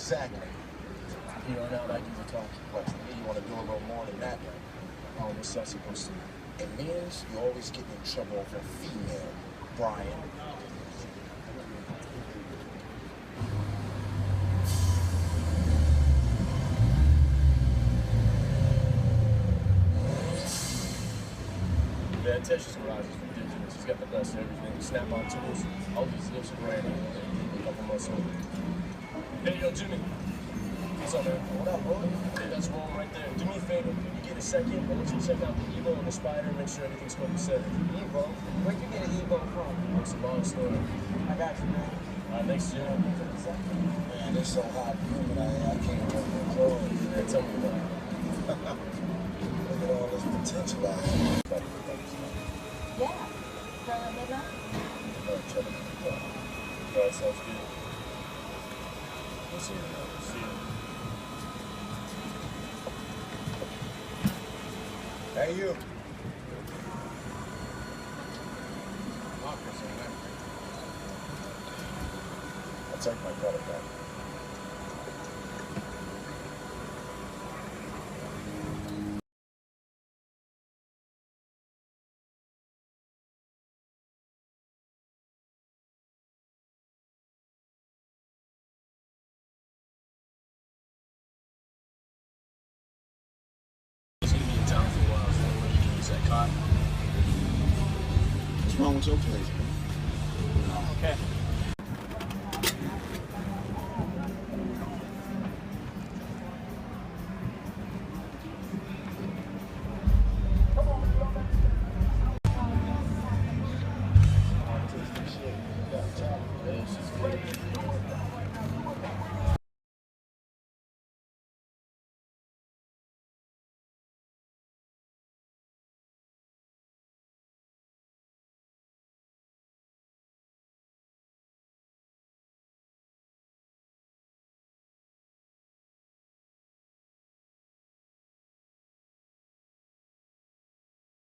Exactly. You know, now like you were talking. But to me, you want to do a little more than that. Oh, what's that supposed to be? It means you always get in trouble over a female, Brian. Yeah, Texas Garage is ridiculous. He's got the best of everything. Snap-on tools, all these zips are brand new. A couple months old. Hey, yo, Jimmy. What's up, man? What up, boy? Hey, that's wrong right there. Do me a favor. Can you get a second? I want you to check out the Evo and the Spider and make sure everything's copacetic. Evo? Where'd you get an Evo from? It's a long story. I got you, man. Thanks, Jim. Man, it's so hot and humid out here, I can't wear no clothes. Man, tell me about it. Look at all this potential out here. Yeah. From midnight? Check it out. All right, sounds good. We'll see you. See you. Hey, you. I'll take my credit back. He's gonna be in town for a while, so what you can use that car. What's wrong with your place? Okay. Yeah, she's good.